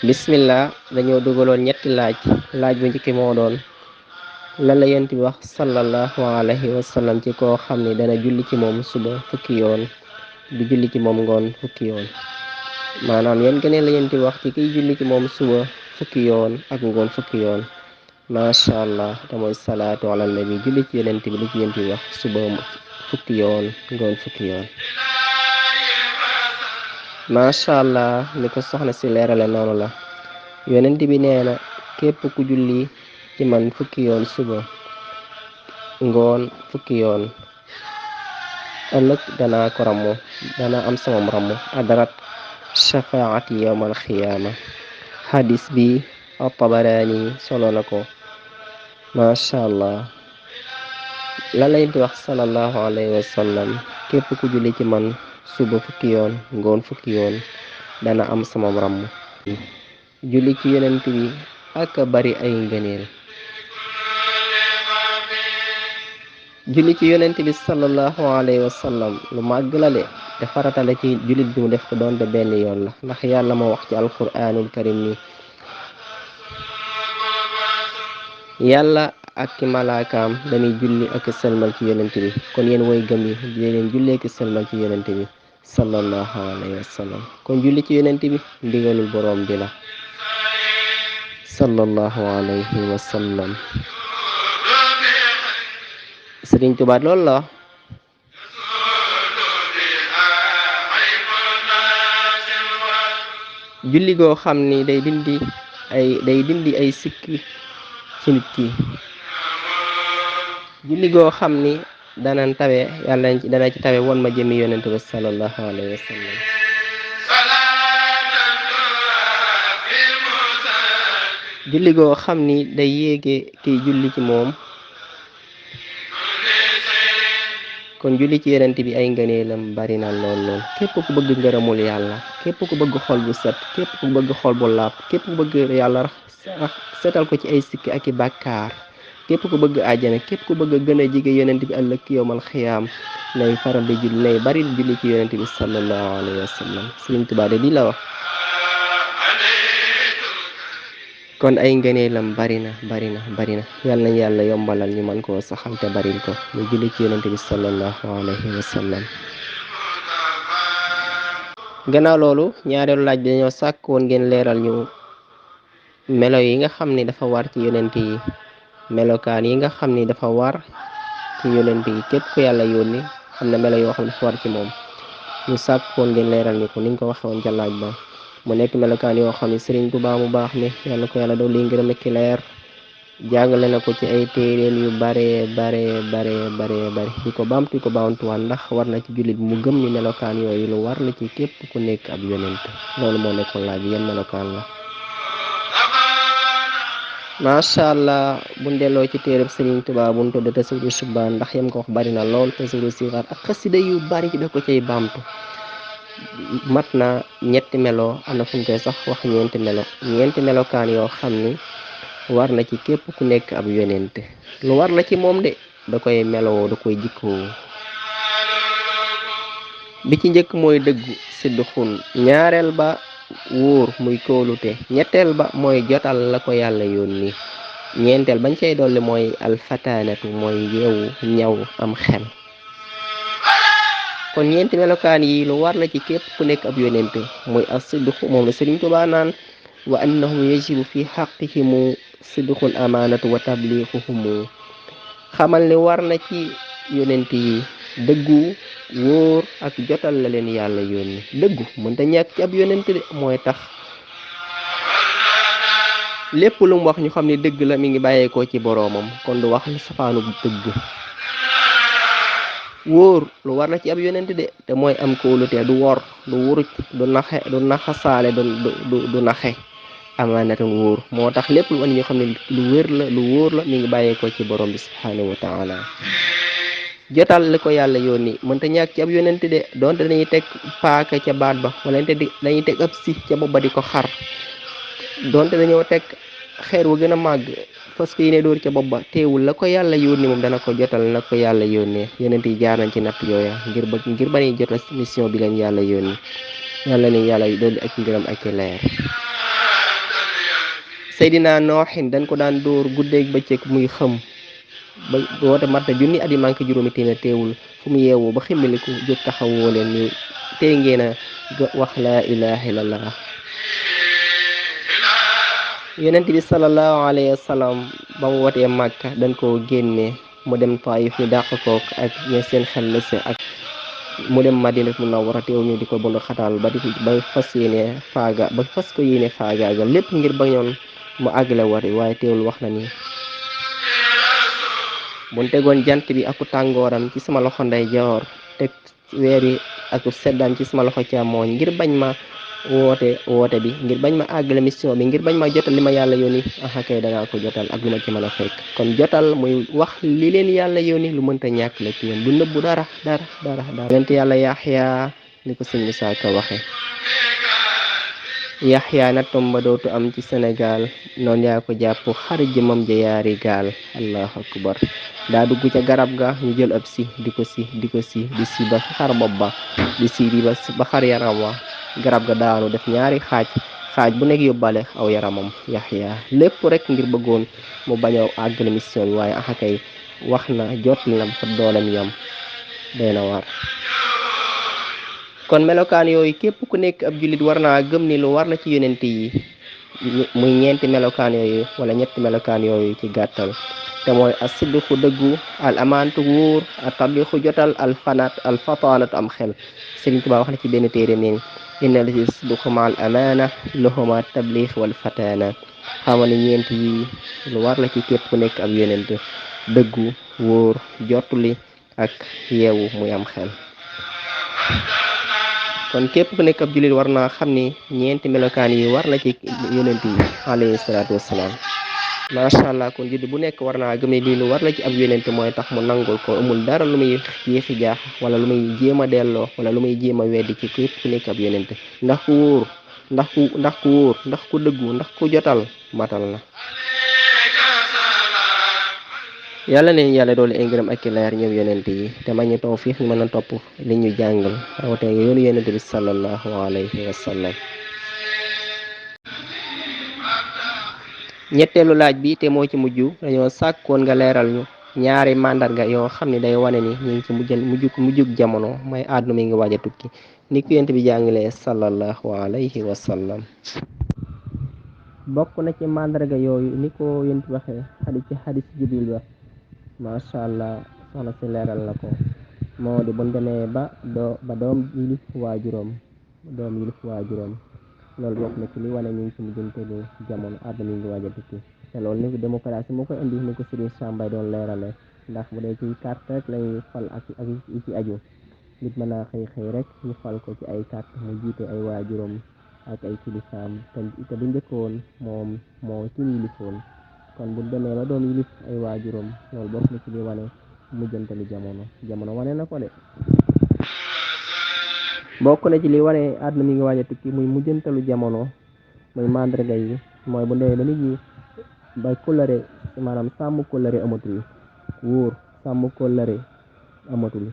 bismillah dañoo dugaloon ñetti laaj bu njëkki moo doon lan la yent bi wax sallallahu alayhi wa sallam ci koo xam ni dana julli ci moom suba fukki yoon di julli ci moom ngoon fukki yoon maanaam yan gënee la yent bi wax ci kiy julli ci moom suba fukki yoon ak ngoon fukki yoon macha allah te mooy salaatu ala nabi julli ci yonent bi li ci yent bi wax suba fukki yoon ngoon fukki yoon macha allah ni ko soxna si leerale noonu la yonent bi nee na képp ku julli ci man fukki yoon suba ngoon fukki yoon ëllëg danaa ko rammu dana am samam rammu adarat shafaati yawmal xiyaama hadis bi at-Tabarani solo na ko macha allah la lay di wax sallallahu alayhi wa sallam képp ku julli ci man suba fukki yoon ngoon fukki yoon dana am samam rammu julli ci yonent bi ak bari ay ngëneel julli ci yonent bi sallallahu alayhi wa sallam lu màgg la de te farata la ci jullit bi mu def ko doonte benn yoon la ndax yàlla moo wax ci alquranul karim ni yàlla ak ki malaakaam dañuy julli ak sëlmal ci yonent bi kon yéen woy gëm yi di leen jullee ak sëlmal ci yonent bi sallallahu alayhi wa sallam kon julli ci yonent bi ndigalul boroom bi la sallallahu alayhi wa sallam Sëriñ Tuubaa loolu la julli goo xam ni day dindi ay sikki ci nit ki julli goo xam ni dana ci tawe won ma jëmi yonent bi sallallahu alayhi wa sallam julli goo xam ni day yéege kiy julli ci moom kon julli ci yonent bi ay ngëneelam bari na lool képp ku bëgg ngërëmul yàlla képp ku bëgg xol bu set képp ku bëgg xol bu laab képp ku bëgg yàlla setal ko ci ay sikki ak i bàkkaar képp ku bëgg àjjana képp ku bëgg gën a jige yonent bi ëllëg yowmal xiyaam nay faral di julli nay bari di julli ci yonent bi sallallahu alayhi wa sallam Sëriñ Tuubaa de di la wax kon ay ngëneelam bari na yal nañ yàlla yombalal ñu mën koo saxal te baril ko ñu julli ci yonent bi sallallahu alayhi wa sallam gannaaw loolu ñaareelu laaj bi dañoo sàkk woon ngeen leeral ñu melo yi nga xam ni dafa war ci yonent yi melokaan yi nga xam ni dafa war ci yonent yi képp ku yàlla yónni xam na melo yoo xam ne dafa war ci moom ñu sàkk woon ngeen leeral ñu ko niñ ko waxe woon ca laaj ba mu nekk melokaan yoo xam ne Sëriñ Tuubaa mu baax mi yàlla ko yàlla dool li ngërëm ak leer jàngale na ko ci ay téeréel yu bare di ko baamtuwaan ndax war na ci jullit mu gëm ni melokaan yooyu lu war la ci képp ku nekk ab yonent loolu moo nekkoon laaj yan melokaan la macha allah buñ delloo ci téereb Sëriñ Tuubaa buñ tudd Tazawudu Shubaan ndax yam ko wax bari na lool Tazawudu Sixaar ak xasida yu bari ci da ko cay baamtu mat na ñetti melo am na fu ñu koy sax wax ñeenti melokaan yoo xam ni war na ci képp ku nekk ab yonent lu war la ci moom de da koy meloo da koy jikkoo bi ci njëkk mooy dëggu sidduxun ñaareel ba wóor muy kóolute ñetteel ba mooy jotal la ko yàlla yónni ñeenteel bañ cay dolli mooy alfataanatu mooy yeewu ñaw am xel kon ñeenti melokaan yi lu war la ci képp ku nekk ab yonent muy as-sidqu moom la Sëriñ Tuubaa naan wa annahum yajibu fi xaqihimu sidqul amaanatu wa tabliixuhumu xamal ni war na ci yonent yi dëggu wóor ak jotal la leen yàlla yónni dëggu mënta ñàkk ci ab yonent de mooy tax lépp lu mu wax ñu xam ni dëgg la mi ngi bàyyeekoo ci boroomam kon du wax lu safaanu dëgg wóor lu war la ci ab yonent de te mooy am kóolute du wor du wuruj du naxasaale du naxe amaanatan wóor moo tax lépp lu andi ñu xam ne lu wér la lu wóor la mi ngi bàyyeekoo ci borom bi subhaanahu wa taala jotal li ko yàlla yónni mënta ñàkk ci ab yonent de donte dañuy teg paaka ca baat ba wala dañuy teg ab si ca bopp ba di ko xar donte dañoo teg xeer wu gën a màgg parce que yéene dóor ca bopp ba teewul la ko yàlla yónni moom dana ko jotal na ko yàlla yónnee yonent yi jaar nañ ci natt yooya ngir bañuy jota mission bi leen yàlla yónni yàlla ni yàlla dolli ak ngërëm ak leer Seydina Nooxin dañ ko daan dóor guddeeg bëccëg muy xëm ba woote mat na junni at yi manqué juróomi téeméer teewul fu mu yeewoo ba ximmiliku jóg taxawoo leen ni tey ngeen a wax laa ilaha illallah. yonent bi sallallahu alayhi wa sallam ba mu wootee Màkka dañ koo génne mu dem Taif ñu dàq kook ak ñe seen xel lëse ak mu dem Madinat Munawwara teew ñu di ko bundu xataal ba fas ko yéene faagaagal lépp ngir bañoon mu àggale wari waaye teewul wax na ni buñ tegoon jant bi aku tàngooram ci sama loxo ndeyjoor teg weer yi aku seddam ci sama loxo càmmooñ ngir bañ ma woote bi ngir bañ ma àggale mission bi ngir bañ ma jotal li ma yàlla yónni kay danaa ko jotal ak lu ma ci mën a fekk kon jotal muy wax li leen yàlla yónni lu mënta ñàkk la ci yéen du nëbbu dara yonent yàlla Yaxya ni ko sëñ Musaa Ka waxe Yaxya na tomba dootu am ci Sénégal noonu yaa ko jàpp xar jëmam ja yaari gaal allahu akbar daa dugg ca garab ga ñu jël ab si di ko si di si ba xar bopp ba di si di ba xar yaram wa garab ga daanu def ñaari xaaj bu nekk yóbbaale aw yaramam Yaxya lépp rek ngir bëggoon mu bañ a àggale mission bi waaye kay wax na jot na fa doolem yam day na war kon melokaan yooyu képp ku nekk ab jullit war naa gëm ni lu war la ci yonent yi muy ñeenti melokaan yooyu wala ñetti melokaan yooyu ci gàttal te mooy as siddiqu dëggu al amaantu wóor al tabliqu jotal al fataanatu am xel Sëriñ Tuubaa wax na ci benn téere ne inna li siddiqu ma al amaana lahuma tabliq wal fataana xamal ni ñeent yi lu war la ci képp ku nekk ab yonent dëggu wóor jottuli ak yeewu muy am xel kon képp ku nekk ab jullit war naa xam ni ñeenti melokaan yi war na ci yonent yi alayhi salaatu wassalaam macha allah kon judd bu nekk war naa gëm ne lii lu war la ci ab yonent mooy tax mu nangul ko amul dara lu muy yéexi jaax wala lu muy jéem a delloo wala lu muy jéem a weddi ci képp ku nekk ab yonent ndax ku wóor ndax ku wóor ndax ku dëggu ndax ku jotal matal na yàlla neen yàlla doole ay ngërëm ak leer ñëw yonent yi te ma ñu tawfiix ñu mën a topp li ñu jàngal rawatee nga yoonu yonent bi sallallahu alayhi wa sallam ñetteelu laaj bi te moo ci mujj dañoo sàkkoon nga leeral ñu ñaari màndarga yoo xam ne day wane ni ñu ngi ci mujjug jamono may àdduna mi ngi waaj a tukki ni ko yonent bi jàngalee sallallahu alayhi wa sallam bokk na ci màndarga yooyu ni ko yonent bi waxee ci xadis Jibril ba macha allah soxna si leeral na ko moo di bu demee ba doom yilif waajuram loolu bokk na ci li wane ñu ngi ci mujjanteelu jamono àdduna mi ngi waaj a tukki te loolu ni ko démocratie moo koy indi ni ko Serigne Sambay doon leerale ndax bu dee ci carte rek lañuy fal ak yi ci aju nit mën naa xëy rek ñu fal ko ci ay carte mu jiite ay waajuram ak ay kilifaam te bu njëkkoon moom moo ci yilifoon kon bu demee ba doon yilif ay waajuram loolu bokk na ci li wane mujjantalu jamono wane na ko de bokk na ci li wane àdduna mi ngi waaj a tukki muy mujjantalu jamono muy mandarga yi mooy bu demee ba nit ñi ba kóllëre maanaam sàmm kóllëre amatul wóor sàmm kóllëre amatul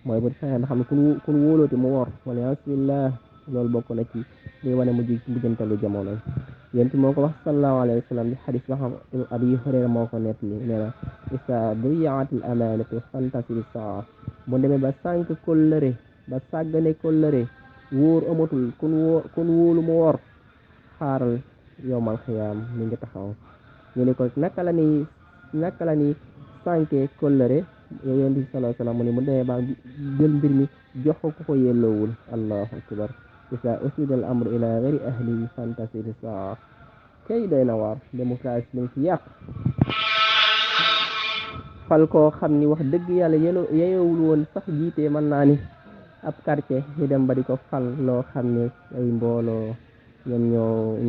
mooy bu fexe ba xam ne kun wóolooti mu wor wala yasubillah loolu bokk na ci li wane mujjantalu jamono yéen moo ko wax sallallahu alayhi wa sallam di xadis ba xam Abi Hurayra moo ko nekk li nee na isa diyaatil amaanatu fantasiri saa bu demee ba sànq kóllëre ba sàggane kóllëre wóor amatul kun wóolu mu wor xaaral yowmal xiyaam mi ngi taxaw ñu ne ko naka la ni sànke kóllëre yow yonent bi sallallahu alayhi wa sallam mu ne mu demee ba jël mbir mi jox ko yelloowul allahu akbar isa usida al amru ila ghairi ahlihi fantasiri saa kay doy na waar démocratie lañ fi yàq fal koo xam ni wax dëgg yàlla yeyowul woon sax jiite mën naa ni ab quartier ñu dem ba di ko fal loo xam ne ay mbooloo ñoom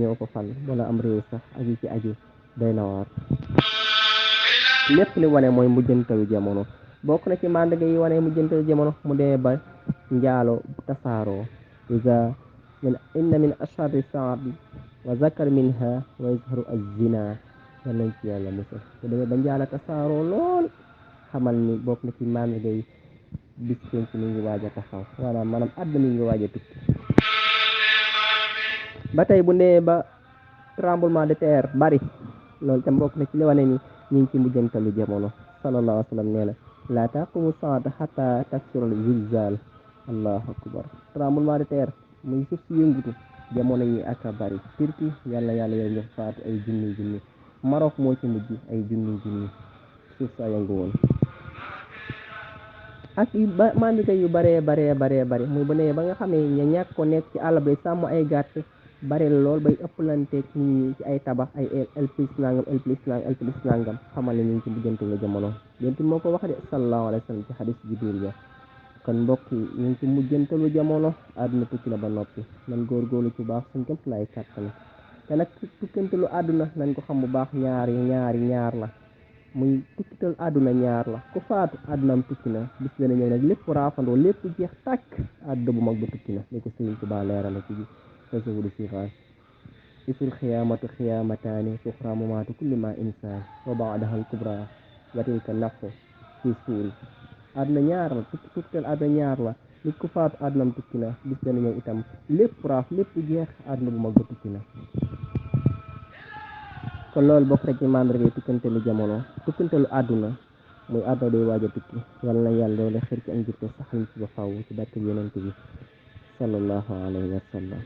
ñoo ko fal wala am réew sax ak yi ci aju doy na waar lépp li wane mooy mujjantalu jamono bokk na ci màndarga yi wane mujjantalu jamono mu demee ba njaalo tasaaroo inna min asharri saabi wa zakar minha wa yazharu az-zina war nañ ci yàlla musal bu demee ba njaalo tasaaroo lool xamal ni bokk na ci màndarga yi bis penc mi ngi waaj a taxaw maanaam àdduna mi ngi waaj a tukki ba tey bu demee ba tremblement de terre bari loolu tam bokk na ci li wane ni ñu ngi ci mujjantalu jamono sallallahu alayhi wa sallam nee na laa taqumu saata xata taksura zilzal allahu akbar tremblement de terre muy suuf si yëngutu jamono yi ak a bari Turquie yàlla yàlla yow nga faatu ay junni junni Maroc moo ci mujj ay junni junni suuf saa yëngu woon ak yu mandika yu baree bare muy bu nee ba nga xam ne ña ñàkk ko nekk ci àll bay sàmm ay gàtt bare la lool bay ëppalanteeg nit ñi ci ay tabax ay el plus nangam el plus nangam el plus nangam xamal ne ñu ngi ci diggante la jamono yonent moo ko wax de sallallahu alayhi wa sallam ci xadis Jibril ya kon mbokk yi ñu ngi ci mujjantalu jamono àdduna tukki na ba noppi nan góorgóorlu ci baax suñ képp lay kàttan te nag tukkantalu àdduna nañ ko xam bu baax ñaar la muy tukkital àdduna ñaar la ku faatu àddunaam tukki na bis dana ñëw nag lépp raafandoo lépp jeex tàkk àdduna bu mag ba tukki na li ko Sëriñ Tuubaa leeral ci tasawudu sixaar isul xiyaamatu xiyaamataani suxra mamaatu kulli ma insaan wa baadaha al kubra wa tilka nafsu fi suuri àdduna ñaar la tukkital àdduna ñaar la nit ku faatu àddunaam tukki na bis dana ñëw itam lépp raaf lépp jeex àdduna bu mag ba tukki na kon loolu bokk rek ci mandarga yi tukkantelu jamono tukkantelu àdduna muy àdduna day waaj a tukki yàlla na yàlla doole xër ci am jikko saxal ci ba faw ci barke yonent bi sallallahu alayhi wa sallam